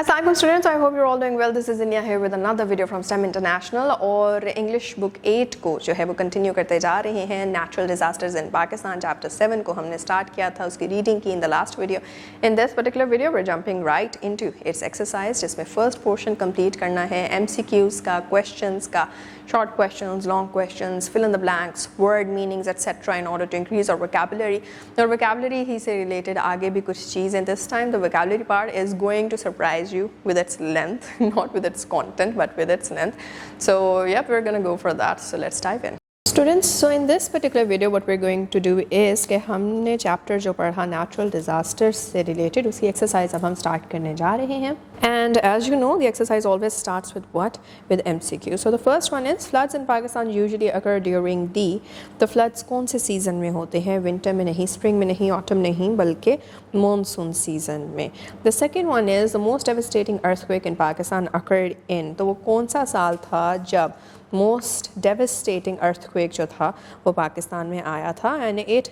Assalamualaikum students, I hope you're all doing well. This is Inia here with another video from STEM International और English book 8 को जो है वो continue करते जा रहे हैं. Natural disasters in Pakistan chapter 7 को हमने स्टार्ट किया था, उसकी रीडिंग की in the last video. In this particular video we're jumping right into its exercise जिसमें first portion complete करना है, MCQs का, questions का, short questions, long questions, fill in the blanks, word meanings etc. in order to increase our vocabulary. और vocabulary ही से related आगे भी कुछ चीज़ हैं. This time the vocabulary part is going to surprise you with its length, not with its content but with its length. So yep, we're gonna go for that. So let's dive in. Students, so in this particular video what we're going to do is कि हमने chapter जो पढ़ा natural disasters से related उसकी exercise अब हम start करने जा रहे हैं. And as you know, the exercise always starts with what? With MCQ. So the first one is floods in Pakistan usually occur during the floods कौन से season में होते हैं? Winter में नहीं, spring में नहीं, autumn नहीं, बल्कि monsoon season में. The second one is the most devastating earthquake in Pakistan occurred in. तो वो कौन सा साल था जब most devastating earthquake जो था वो पाकिस्तान में आया था, and it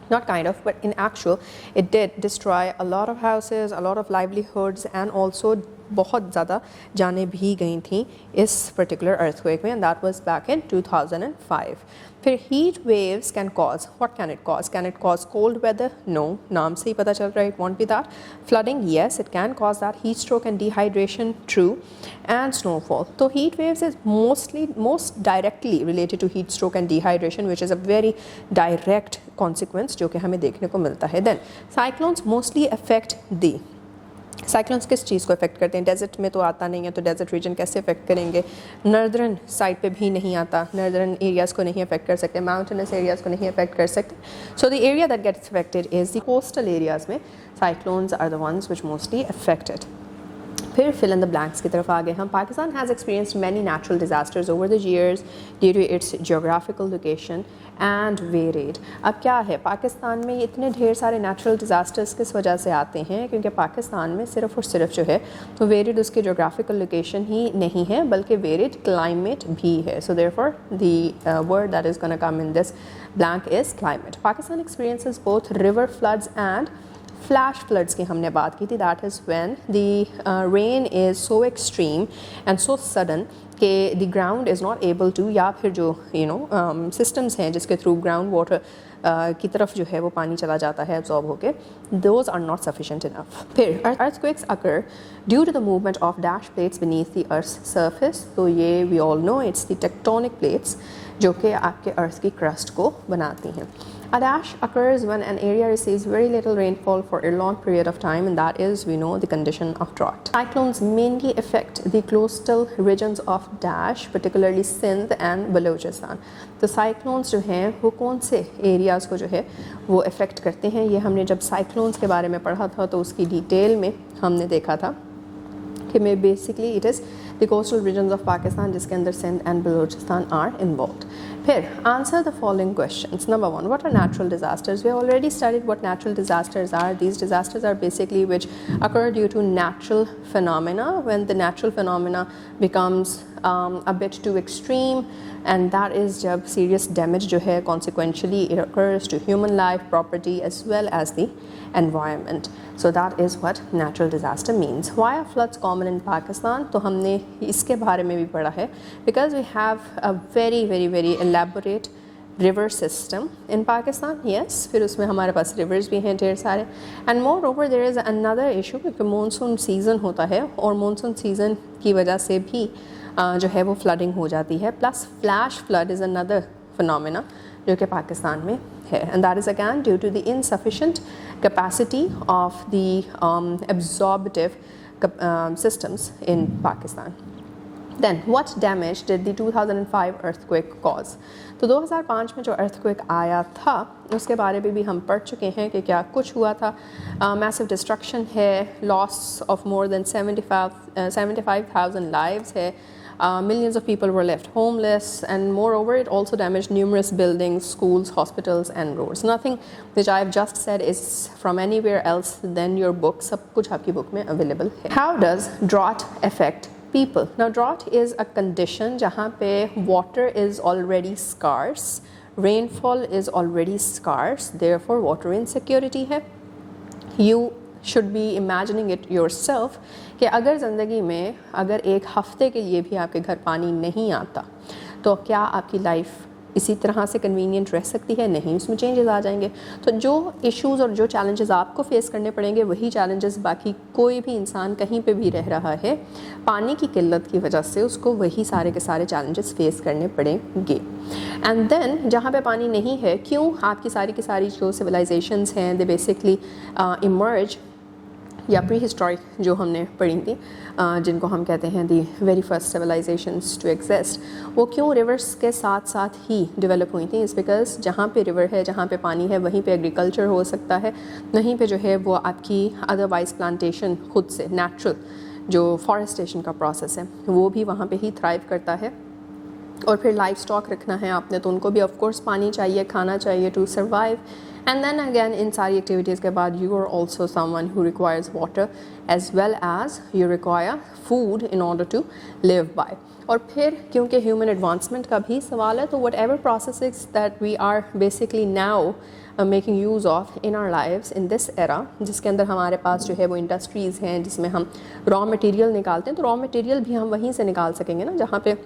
not kind of, but in actual, it did destroy a lot of houses, a lot of livelihoods, and also बहुत ज़्यादा जानें भी गई थी इस particular earthquake में, and that was back in 2005. फिर heat waves can cause, what can it cause? Can it cause cold weather? No, नाम से ही पता चल रहा है, it won't be that. Flooding, yes, it can cause that. Heat stroke and dehydration, true. And snowfall. So heat waves is most directly related to heat stroke and dehydration, which is a very direct consequence जो कि हमें देखने को मिलता है. Then cyclones mostly affect the cyclones किस चीज़ को affect करते हैं? डेजर्ट में तो आता नहीं है, तो डेजर्ट रीजन कैसे अफेक्ट करेंगे? नर्दर्न साइड पे भी नहीं आता, नर्दर्न एरियाज़ को नहीं अफेक्ट कर सकते, माउंटेनस एरियाज़ को नहीं अफेक्ट कर सकते. So the area that gets affected is the coastal areas में cyclones are the ones which mostly affected. फिर फिल इन द ब्लैंक्स की तरफ आ गए हम. Pakistan has experienced many natural disasters over the years due to its geographical location and varied. अब क्या है, पाकिस्तान में इतने ढेर सारे नेचुरल डिज़ास्टर्स किस वजह से आते हैं? क्योंकि पाकिस्तान में सिर्फ और सिर्फ जो है तो वेरिड उसकी जियोग्राफिकल लोकेशन ही नहीं है, बल्कि वेरिड क्लाइमेट भी है. So therefore the word that is gonna come in this blank is climate. Pakistan experiences both river floods and flash floods की हमने बात की थी. That is when the rain is so extreme and so sudden कि the ground is not able to, या फिर जो systems हैं जिसके थ्रू ग्राउंड वाटर की तरफ जो है वो पानी चला जाता है एब्जॉर्ब होके, those are not sufficient enough. फिर earthquakes occur due to the movement of dash plates beneath the earth surface. तो ये we all know it's the tectonic plates जो कि आपके अर्थ की क्रस्ट को बनाती हैं. A dash occurs when an area receives very little rainfall for a long period of time, and that is, we know, the condition of drought. Cyclones mainly affect the coastal regions of dash, particularly Sindh and Balochistan. तो cyclones जो हैं वो कौन से areas को जो है वो affect करते हैं? ये हमने जब cyclones के बारे में पढ़ा था तो उसकी डिटेल में हमने देखा था कि में basically it is the coastal regions of Pakistan जिसके अंदर Sindh and Balochistan are involved. फिर answer the following questions. Number 1, what are natural disasters? We already studied what natural disasters are. These disasters are basically which occur due to natural phenomena when the natural phenomena becomes a bit too extreme, and that is जब serious damage जो है consequentially it occurs to human life, property as well as the environment. So that is what natural disaster means. Why are floods common in Pakistan? तो हमने इसके बारे में भी पढ़ा है. Because we have a very elaborate river system in Pakistan. Yes, फिर उसमें हमारे पास rivers भी हैं ढेर सारे. And moreover there is another issue क्योंकि monsoon season होता है और monsoon season की वजह से भी जो है वो फ्लडिंग हो जाती है. Plus flash flood is another phenomena जो कि पाकिस्तान में है, and that is again due to the insufficient capacity of the absorptive systems in Pakistan. Then what damage did the 2005 earthquake cause? तो 2005 में जो earthquake आया था उसके बारे में भी हम पढ़ चुके हैं कि क्या कुछ हुआ था. Massive destruction है, loss of more than 75,000 lives है. Millions of people were left homeless, and moreover it also damaged numerous buildings, schools, hospitals and roads. Nothing which I have just said is from anywhere else than your book. सब कुछ आपकी book में available है. How does drought affect people? Now drought is a condition जहाँ पे water is already scarce, rainfall is already scarce, therefore water insecurity है. You should be imagining it yourself कि अगर ज़िंदगी में अगर एक हफ़्ते के लिए भी आपके घर पानी नहीं आता तो क्या आपकी लाइफ इसी तरह से कन्वीनियंट रह सकती है? नहीं, उसमें चेंजेस आ जाएंगे। तो जो इश्यूज़ और जो चैलेंजेस आपको फेस करने पड़ेंगे वही चैलेंजेस बाकी कोई भी इंसान कहीं पे भी रह रहा है, पानी की किल्लत की वजह से उसको वही सारे के सारे चैलेंजेस फेस करने पड़ेंगे। एंड देन जहाँ पे पानी नहीं है, क्यों आपकी सारी की सारी जो सिविलाइजेशंस हैं दे बेसिकली इमर्ज या प्री हिस्टोरिक जो हमने पढ़ी थी, जिनको हम कहते हैं the very first civilisations to exist, वो क्यों रिवर्स के साथ साथ ही डेवलप हुई थी? इस बिकॉज जहाँ पे रिवर है, जहाँ पे पानी है, वहीं पे एग्रीकल्चर हो सकता है, वहीं पे जो है वो आपकी अदरवाइज प्लांटेशन खुद से नेचुरल जो फॉरेस्टेशन का प्रोसेस है वो भी वहाँ पे ही थ्राइव करता है। और फिर लाइफ स्टॉक रखना है आपने तो उनको भी ऑफ कोर्स पानी चाहिए, खाना चाहिए to survive. And then again in सारी एक्टिविटीज़ के बाद you are also someone who requires water as well as you require food in order to live by. और फिर क्योंकि ह्यूमन एडवांसमेंट का भी सवाल है, तो whatever processes that we are basically now making use of in our lives in this era, जिसके अंदर हमारे पास जो है वो इंडस्ट्रीज़ हैं जिसमें हम रॉ मटेरियल निकालते हैं, तो रॉ मटेरियल भी हम वहीं से निकाल सकेंगे ना जहाँ पे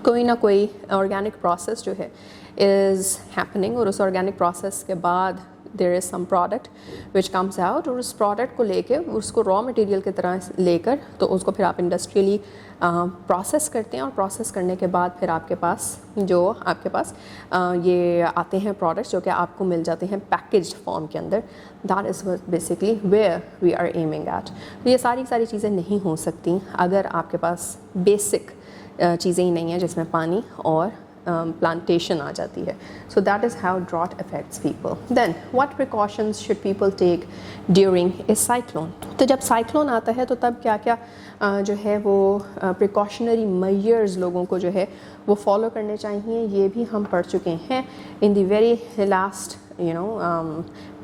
कोई ना कोई ऑर्गेनिक प्रोसेस जो है इज़ हैपनिंग, और उस ऑर्गेनिक प्रोसेस के बाद there is some product which comes out, और उस प्रोडक्ट को लेके उसको रॉ मटेरियल की तरह लेकर तो उसको फिर आप इंडस्ट्रियली प्रोसेस करते हैं, और प्रोसेस करने के बाद फिर आपके पास ये आते हैं प्रोडक्ट्स जो कि आपको मिल जाते हैं पैकेज्ड फॉर्म के अंदर। That is basically where we are aiming at. तो ये सारी चीज़ें नहीं हो सकती अगर आपके पास बेसिक चीज़ें ही नहीं हैं जिसमें पानी और प्लांटेशन आ जाती है। So that is how drought affects people. Then what precautions should people take during a cyclone? तो जब साइक्लोन आता है तो तब क्या क्या जो है वो प्रिकॉशनरी मेजर्स लोगों को जो है वो फॉलो करने चाहिए, ये भी हम पढ़ चुके हैं in the very last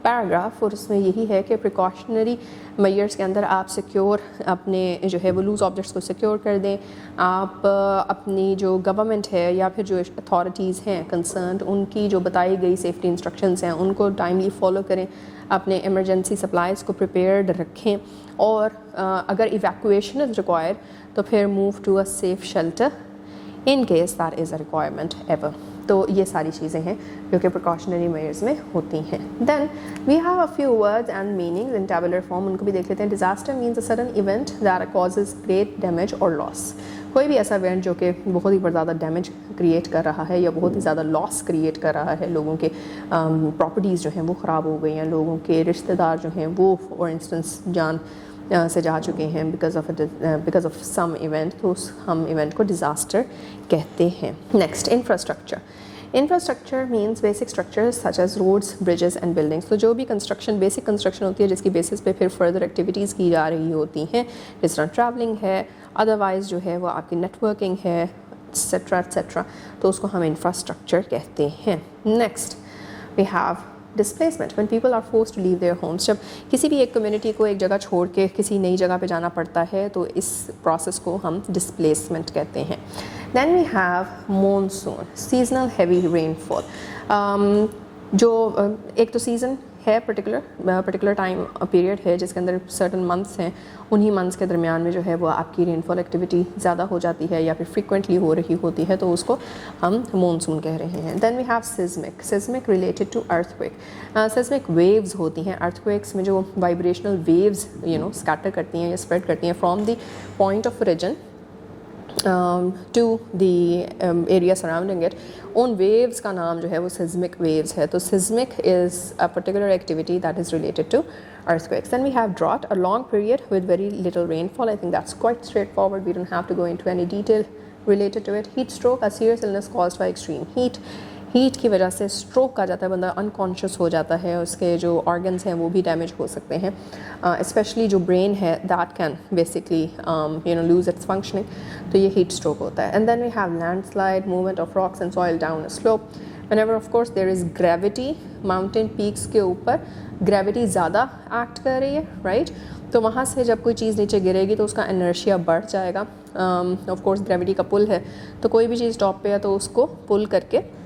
paragraph. और उसमें यही है कि प्रिकॉशनरी मेजर्स के अंदर आप सिक्योर अपने जो है वो लूज़ ऑब्जेक्ट्स को सिक्योर कर दें, आप अपनी जो गवर्नमेंट है या फिर जो अथॉरिटीज़ हैं कंसर्न्ड उनकी जो बताई गई सेफ्टी इंस्ट्रक्शंस हैं उनको टाइमली फॉलो करें, अपने इमरजेंसी सप्लाइज़ को प्रिपेयर्ड रखें, और अगर इवैक्यूएशन इज़ रिक्वायर्ड तो फिर move to a safe shelter in case that is a requirement ever. तो ये सारी चीज़ें हैं जो कि प्रिकॉशनरी मेजर्स में होती हैं। Then we have a few words and meanings in tabular form, उनको भी देख लेते हैं। Disaster means a sudden event that causes great damage और लॉस। कोई भी ऐसा इवेंट जो कि बहुत ही ज़्यादा डैमेज क्रिएट कर रहा है या बहुत ही ज़्यादा लॉस क्रिएट कर रहा है, लोगों के प्रॉपर्टीज़ जो हैं वो ख़राब हो गई हैं, लोगों के रिश्तेदार जो हैं वो फॉर इंस्टेंस जान से जा चुके हैं बिकॉज ऑफ सम इवेंट, तो हम इवेंट को डिज़ास्टर कहते हैं। Next, infrastructure means basic structures such as roads, bridges and buildings. तो जो भी कंस्ट्रक्शन बेसिक कंस्ट्रक्शन होती है जिसकी बेसिस पे फिर फर्दर एक्टिविटीज़ की जा रही होती हैं, जिस तरह ट्रैवलिंग है, अदरवाइज जो है वो आपकी नेटवर्किंग है, एक्सेट्रा एक्सेट्रा, तो उसको हम इंफ्रास्ट्रक्चर कहते हैं। Next we have displacement, when people are forced to leave their homes. जब किसी भी एक कम्युनिटी को एक जगह छोड़ के किसी नई जगह पे जाना पड़ता है तो इस प्रोसेस को हम डिस्प्लेसमेंट कहते हैं। Then we have monsoon, seasonal heavy rainfall. जो एक तो सीज़न है पर्टिकुलर टाइम पीरियड है जिसके अंदर सर्टन मंथ्स हैं, उन्हीं मंथ्स के दरमियान में जो है वो आपकी रेनफॉल एक्टिविटी ज़्यादा हो जाती है या फिर फ्रीक्वेंटली हो रही होती है, तो उसको हम मॉनसून कह रहे हैं। Then we have seismic related to earthquake. Seismic waves होती हैं, अर्थक्वेक्स में जो वाइब्रेशनल वेव्स स्कैटर करती हैं या स्प्रेड करती हैं from the point of origin to the area surrounding it, उन waves का नाम जो है वो seismic waves है। तो seismic is a particular activity that is related to earthquakes. Then we have drought, a long period with very little rainfall. I think that's quite straightforward. We don't have to go into any detail related to it. Heat stroke, a serious illness caused by extreme heat. Heat की वजह से stroke आ जाता है, बंदा unconscious हो जाता है, उसके जो ऑर्गन्स हैं वो भी डैमेज हो सकते हैं, स्पेशली जो ब्रेन है that can basically lose its functioning, तो ये हीट स्ट्रोक होता है। And then we have landslide, movement of rocks and soil down a slope. Whenever of course there is gravity, mountain peaks के ऊपर gravity ज़्यादा act कर रही है, राइट, तो वहाँ से जब कोई चीज़ नीचे गिरेगी तो उसका इनर्शिया बढ़ जाएगा। ऑफ कोर्स ग्रेविटी का पुल है, तो कोई भी चीज़ टॉप पे है तो उसको पुल करके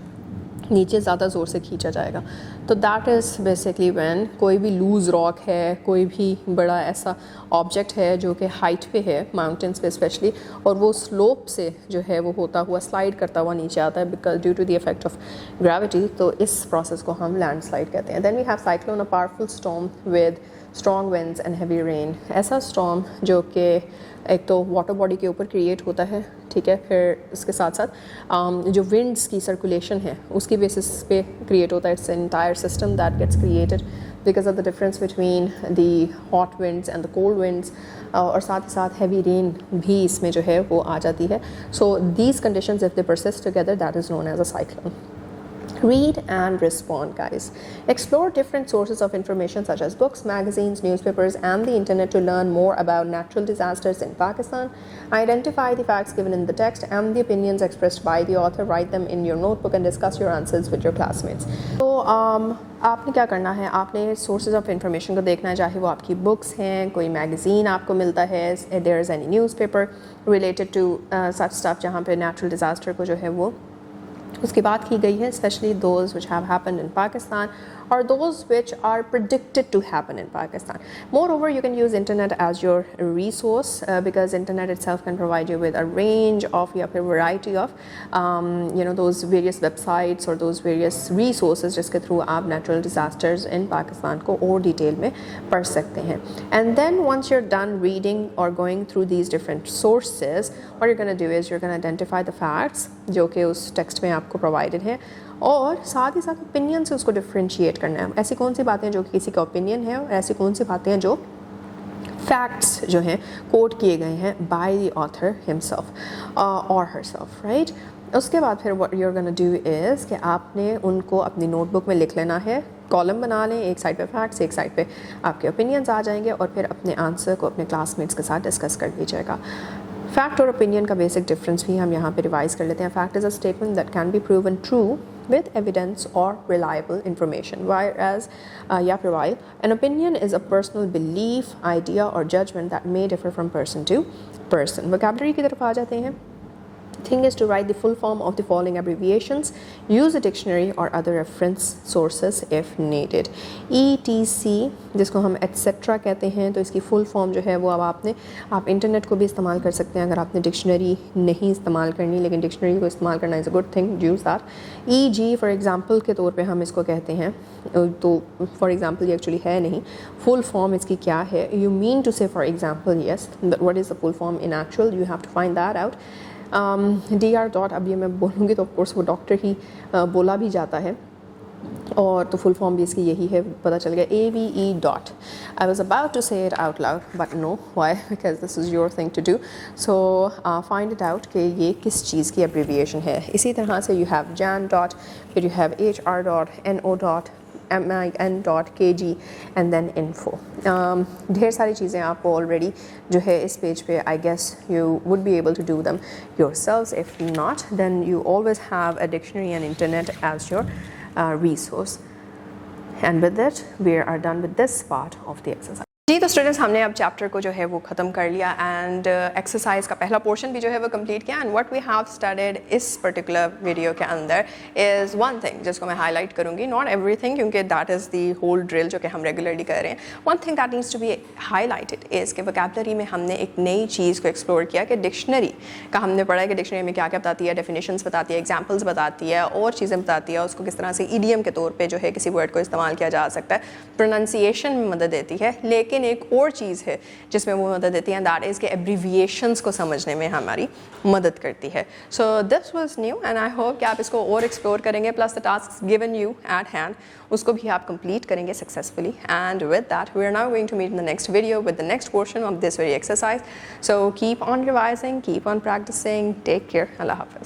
नीचे ज़्यादा ज़ोर से खींचा जाएगा। तो दैट इज़ बेसिकली व्हेन कोई भी लूज़ रॉक है, कोई भी बड़ा ऐसा ऑब्जेक्ट है जो कि हाइट पे है, माउंटेन्स पे स्पेशली, और वो स्लोप से जो है वो होता हुआ स्लाइड करता हुआ नीचे आता है because due to the effect of gravity, तो इस प्रोसेस को हम लैंडस्लाइड कहते हैं। Then we have cyclone, a powerful storm with strong winds and heavy rain. ऐसा स्टॉर्म जो कि एक तो वाटर बॉडी के ऊपर क्रिएट होता है, ठीक है, फिर इसके साथ साथ जो विंड्स की सर्कुलेशन है उसकी बेसिस पे क्रिएट होता है। It's entire system that gets created because of the difference between the hot winds and the cold winds, और साथ ही साथ हैवी रेन भी इसमें जो है वो आ जाती है। So these conditions if they persist together that is known as a cyclone. Read and respond, guys. Explore different sources of information such as books, magazines, newspapers, and the internet to learn more about natural disasters in Pakistan. Identify the facts given in the text and the opinions expressed by the author. Write them in your notebook and discuss your answers with your classmates. So, आपने क्या करना है, आपने sources of information को देखना है, चाहे वो आपकी बुक्स हैं, कोई मैगज़ीन आपको मिलता है, there is any newspaper related to such stuff जहाँ पे नेचुरल डिज़ास्टर को जो है वो उसकी बात की गई है, specially those which have happened in Pakistan or those which are predicted to happen in Pakistan. Moreover, you can use internet as your resource because internet itself can provide you with a range of या फिर variety of those various websites or those various resources जिसके through आप natural disasters in Pakistan को और detail में पढ़ सकते हैं. And then once you're done reading or going through these different sources, what you're going to do is you're going to identify the facts जो कि उस text में आपको provided है, और साथ ही साथ ओपिनियन से उसको डिफ्रेंशिएट करना है। ऐसी कौन सी बातें जो किसी का ओपिनियन है और ऐसी कौन सी बातें हैं जो फैक्ट्स जो हैं कोट किए गए हैं बाय द ऑथर हिमसेल्फ और हरसेल्फ, राइट। उसके बाद फिर what you are gonna do is कि आपने उनको अपनी नोटबुक में लिख लेना है, कॉलम बना लें, एक साइड पे फैक्ट्स, एक साइड पे आपके ओपिनियंस आ जाएंगे, और फिर अपने आंसर को अपने क्लासमेट्स के साथ डिस्कस कर लीजिएगा। फैक्ट और ओपिनियन का बेसिक डिफरेंस भी हम यहाँ पे रिवाइज कर लेते हैं। Fact is a statement that can be proven true with evidence or reliable information, whereas while an opinion is a personal belief, idea or judgment that may differ from person to person. Vocabulary की तरफ आ जाते हैं। Thing is to write the full form of the following abbreviations. Use a dictionary or other reference sources if needed. ETC जिसको हम etc कहते हैं, तो इसकी फुल फॉर्म जो है वो अब आप इंटरनेट को भी इस्तेमाल कर सकते हैं अगर आपने डिक्शनरी नहीं इस्तेमाल करनी, लेकिन डिक्शनरी को इस्तेमाल करना is a good thing, use that. EG for example के तौर पे हम इसको कहते हैं, तो फॉर एग्जांपल ये एक्चुअली है नहीं, फुल फॉर्म इसकी क्या है। You mean to say for example yes, but what is the full form in actual, you have to find that out. DR dot, अब ये मैं बोलूँगी तो ऑफकोर्स वो डॉक्टर ही बोला भी जाता है, और तो फुल फॉर्म भी इसकी यही है, पता चल गया, AVE dot. I was about to say it out loud but no, why, because this is your thing to do. So find it out कि ये किस चीज़ की एब्रीविएशन है। इसी तरह से यू हैव JAN डॉट, फिर you have HR dot, NO dot, MIN.KG and then info. ढेर सारी चीज़ें आपको ऑलरेडी जो है इस पेज पे, I guess you would be able to do them yourselves. If not, then you always have a dictionary and internet as your resource. And with that, we are done with this part of the exercise. जी, तो students हमने अब chapter को जो है वो ख़त्म कर लिया एंड एक्सरसाइज का पहला पोर्शन भी जो है वो कंप्लीट किया। And what we have studied इस पर्टिकुलर वीडियो के अंदर इज़ वन थिंग जिसको मैं हाईलाइट करूँगी, नॉट एवरीथिंग क्योंकि that is the whole drill जो कि हम रेगुलरली कर रहे हैं। One thing that needs to be highlighted is कि वोकैबुलरी में हमने एक नई चीज़ को एक्सप्लोर किया कि डिक्शनरी का हमने पढ़ा है कि डिक्शनरी में क्या क्या बताती है, डेफिनेशंस बताती है, एग्जाम्पल्स बताती है, और चीज़ें बताती है, उसको किस तरह से ईडियम के तौर पर जो है किसी वर्ड को इस्तेमाल किया जा सकता है, प्रोनाउंसिएशन में मदद देती है। लेकिन एक और चीज़ है जिसमें वो मदद देती है, दैट इज़ के एब्रीविएशंस को समझने में हमारी मदद करती है। So this was new and I hope कि आप इसको और एक्सप्लोर करेंगे, plus the task given you at hand उसको भी आप कंप्लीट करेंगे successfully. And with that we are now going to meet in the next video with the next portion of this very exercise. So keep on revising, keep on practising, take care, अल्लाह हाफिज़।